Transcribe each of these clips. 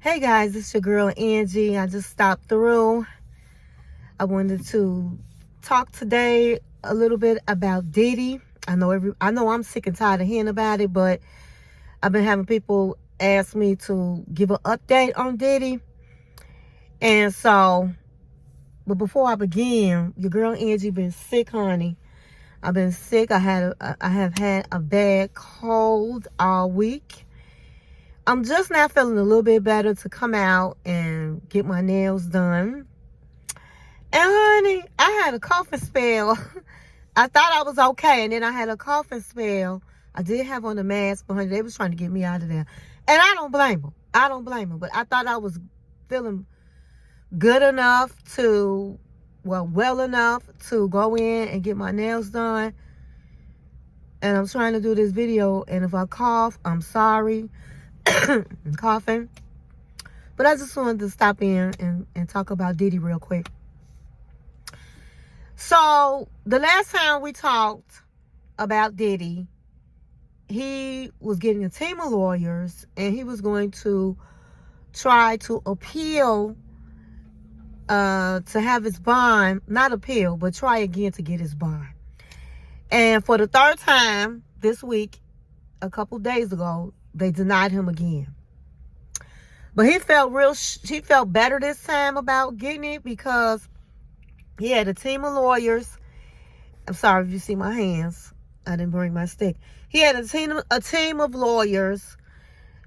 Hey guys, it's your girl Angie. I just stopped through. I wanted to talk today a little bit about Diddy. I know I'm sick and tired of hearing about it, but I've been having people ask me to give an update on Diddy. And so, but before I begin, your girl Angie been sick, honey. I've been sick. I have had a bad cold all week. I'm just now feeling a little bit better to come out and get my nails done. And honey, I had a coughing spell. I thought I was okay, and then I had a coughing spell. I did have on a mask, but honey, they was trying to get me out of there. And I don't blame them. But I thought I was feeling good enough well enough to go in and get my nails done. And I'm trying to do this video, and if I cough, I'm sorry. I'm coughing. But I just wanted to stop in and talk about Diddy real quick. So, the last time we talked about Diddy, he was getting a team of lawyers, and he was going to try to appeal to have his bond, not appeal, but try again to get his bond. And for the third time this week, a couple days ago, they denied him again. But he felt better this time about getting it because he had a team of lawyers. I'm sorry if you see my hands. I didn't bring my stick. He had a team of lawyers.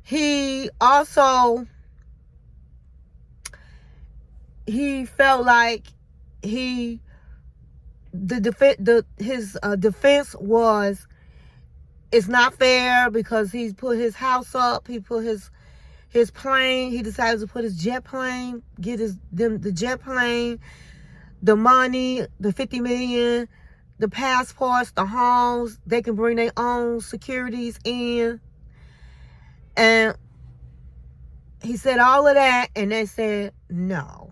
He also, he felt like his defense was, it's not fair because he's put his house up. He put his plane. He decided to put his jet plane, the jet plane, the money, the $50 million, the passports, the homes. They can bring their own securities in. And he said all of that, and they said no.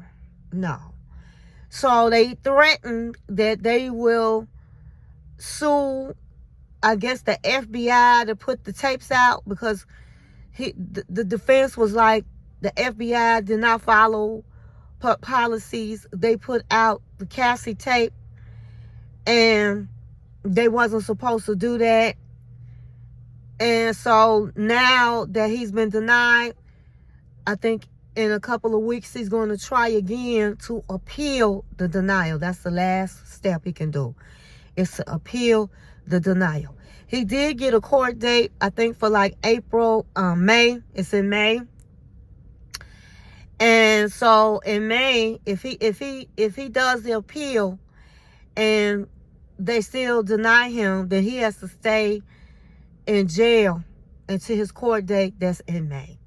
So they threatened that they will sue, I guess, the FBI to put the tapes out because the defense was like the FBI did not follow policies. They put out the Cassie tape, and they wasn't supposed to do that. And so now that he's been denied, I think in a couple of weeks he's going to try again to appeal the denial. That's the last step he can do, is to appeal the denial. He did get a court date, I think, for like May. It's in May. And so in May, if he does the appeal and they still deny him, then he has to stay in jail until his court date that's in May.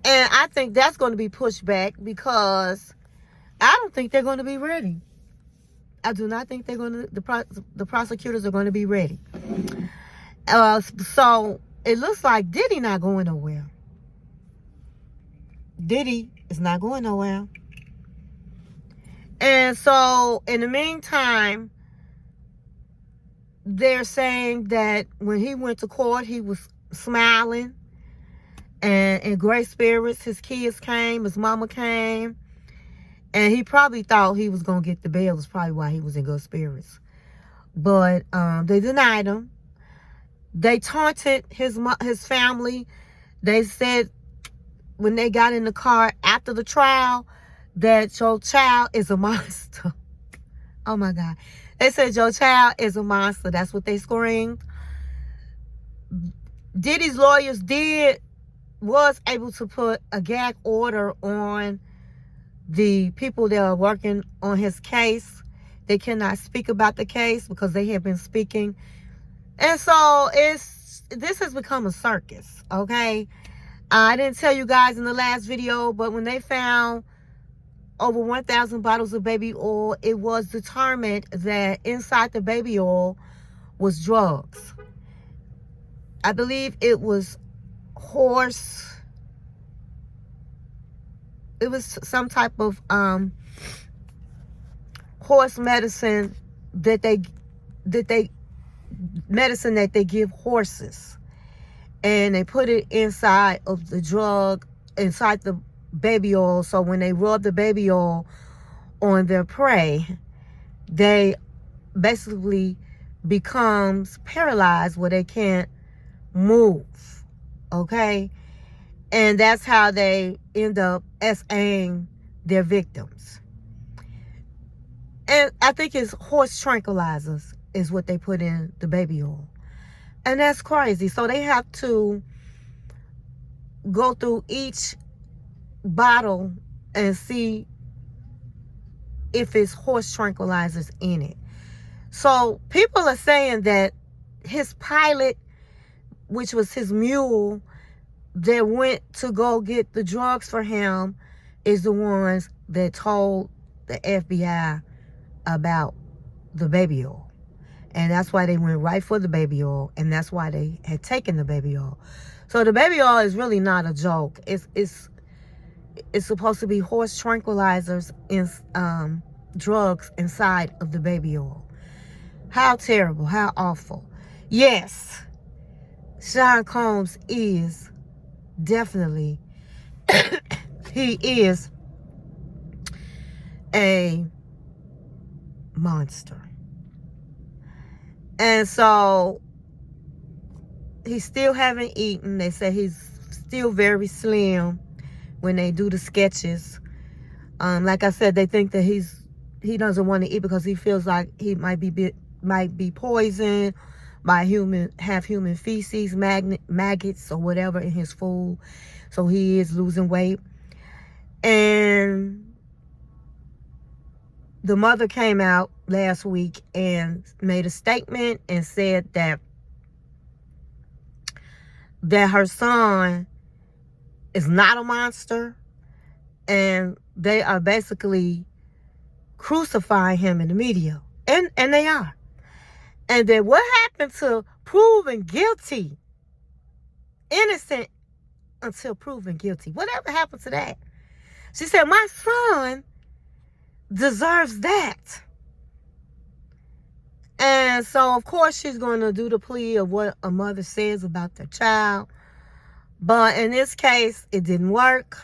And I think that's going to be pushed back because I don't think they're going to be ready. I do not think they're going to, the prosecutors are going to be ready. So it looks like Diddy not going nowhere. Diddy is not going nowhere. And so in the meantime, they're saying that when he went to court, he was smiling and in great spirits. His kids came, his mama came. And he probably thought he was going to get the bail. That's probably why he was in good spirits. But they denied him. They taunted his family. They said when they got in the car after the trial that your child is a monster. Oh, my God. They said your child is a monster. That's what they screamed. Diddy's lawyers was able to put a gag order on the people that are working on his case. They cannot speak about the case because they have been speaking. And so this has become a circus, okay? I didn't tell you guys in the last video, but when they found over 1,000 bottles of baby oil, it was determined that inside the baby oil was drugs. I believe it was it was some type of horse medicine that they give horses, and they put it inside of the drug inside the baby oil. So when they rub the baby oil on their prey, they basically becomes paralyzed where they can't move. Okay? And that's how they end up SAing their victims. And I think it's horse tranquilizers is what they put in the baby oil. And that's crazy. So they have to go through each bottle and see if it's horse tranquilizers in it. So people are saying that his pilot, which was his mule that went to go get the drugs for him, is the ones that told the FBI about the baby oil. And that's why they went right for the baby oil, and that's why they had taken the baby oil. So the baby oil is really not a joke. It's supposed to be horse tranquilizers in drugs inside of the baby oil. How terrible, how awful. Yes, Sean Combs is definitely he is a monster. And so he still haven't eaten. They say he's still very slim when they do the sketches. Like I said, they think that he doesn't want to eat because he feels like he might be poisoned by human feces, maggots or whatever in his food. So he is losing weight. And the mother came out last week and made a statement and said that her son is not a monster, and they are basically crucifying him in the media. And they are. And then what happened to proven guilty? Innocent until proven guilty. Whatever happened to that? She said, my son deserves that. And so, of course, she's going to do the plea of what a mother says about their child. But in this case, it didn't work.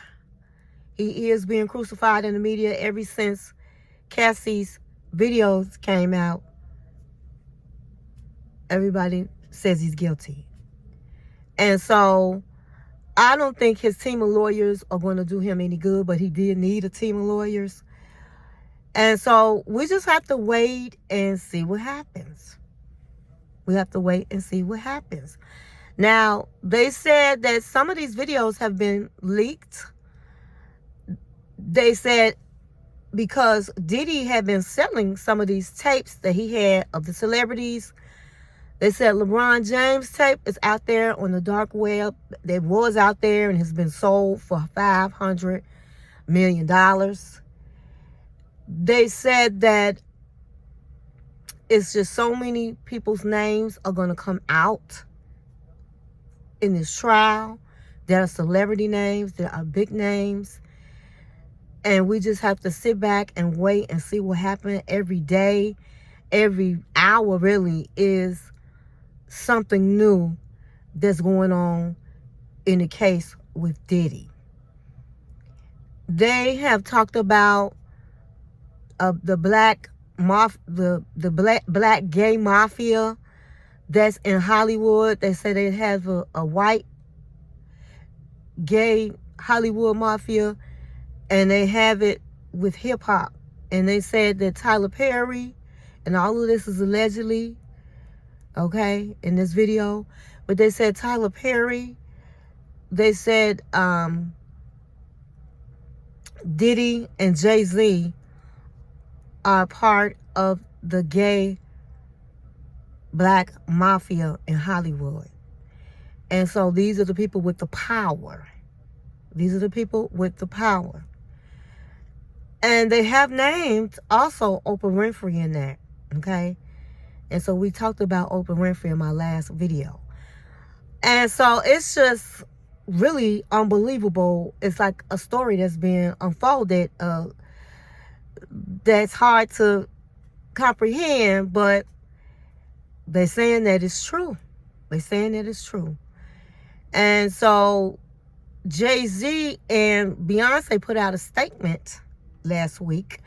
He is being crucified in the media ever since Cassie's videos came out. Everybody says he's guilty. And so I don't think his team of lawyers are going to do him any good, but he did need a team of lawyers. And so we just have to wait and see what happens. We have to wait and see what happens. Now, they said that some of these videos have been leaked. They said because Diddy had been selling some of these tapes that he had of the celebrities. They said LeBron James tape is out there on the dark web. It was out there and has been sold for $500 million. They said that it's just so many people's names are going to come out in this trial. There are celebrity names. There are big names. And we just have to sit back and wait and see what happens. Every day, every hour really is something new that's going on in the case with Diddy. They have talked about the black gay mafia that's in Hollywood. They say they have a white gay Hollywood mafia, and they have it with hip hop. And they said that Tyler Perry, and all of this is allegedly, okay, in this video, but they said Tyler Perry, they said Diddy and Jay-Z are part of the gay black mafia in Hollywood. And so these are the people with the power. These are the people with the power. And they have named also Oprah Winfrey in that, okay? And so we talked about Oprah Winfrey in my last video. And so it's just really unbelievable. It's like a story that's being unfolded that's hard to comprehend, but they're saying that it's true. They're saying that it's true. And so Jay-Z and Beyonce put out a statement last week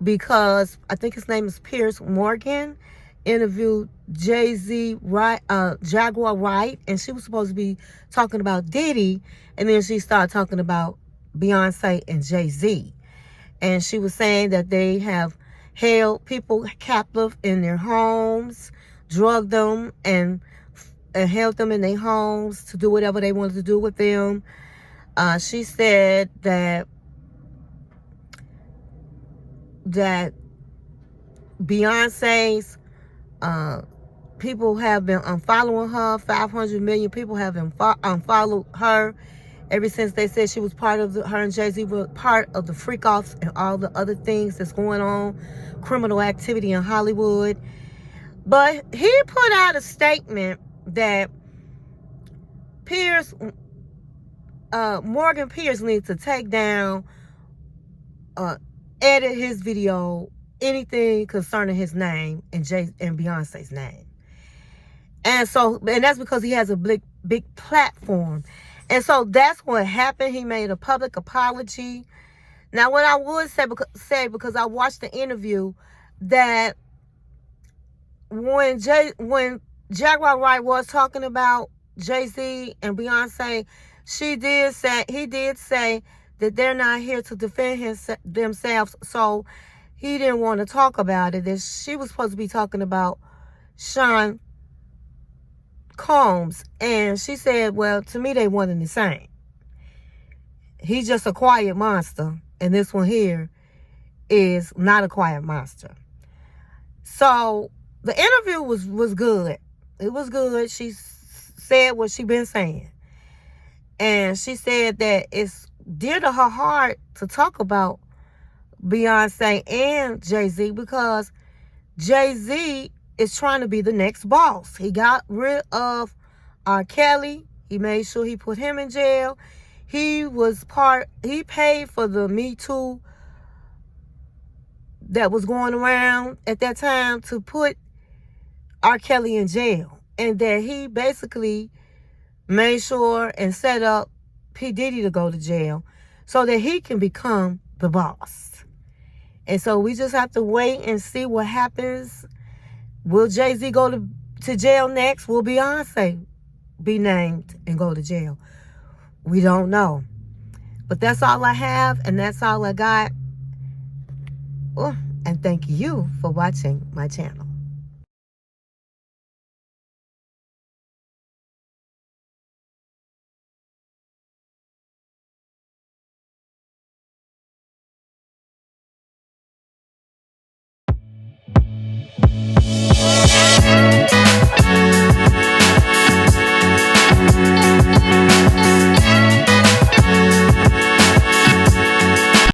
because I think his name is Piers Morgan interviewed Jay-Z, Jaguar Wright, and she was supposed to be talking about Diddy, and then she started talking about Beyonce and Jay-Z. And she was saying that they have held people captive in their homes, drugged them, and held them in their homes to do whatever they wanted to do with them. She said that Beyonce's people have been unfollowing her. 500 million people have unfollowed her ever since they said she was part of her and Jay-Z were part of the freak-offs and all the other things that's going on, criminal activity in Hollywood. But he put out a statement that Morgan Piers needs to take down, edit his video, anything concerning his name and Beyonce's name. And that's because he has a big platform. And so that's what happened. He made a public apology. Now, what I would say, because I watched the interview, that when Jaguar Wright was talking about Jay-Z and Beyonce, he did say that they're not here to defend themselves, so he didn't want to talk about it. That she was supposed to be talking about Sean Combs, and she said, well, to me they one and the same. He's just a quiet monster, and this one here is not a quiet monster. So the interview was good. It was good. She said what she been saying, and she said that it's dear to her heart to talk about Beyonce and Jay-Z because Jay-Z is trying to be the next boss. He got rid of R. Kelly. He made sure he put him in jail. He paid for the Me Too that was going around at that time to put R. Kelly in jail. And that he basically made sure and set up P. Diddy to go to jail so that he can become the boss. And so we just have to wait and see what happens. Will Jay-Z go to jail next? Will Beyonce be named and go to jail? We don't know. But that's all I have, and that's all I got. Oh, and thank you for watching my channel.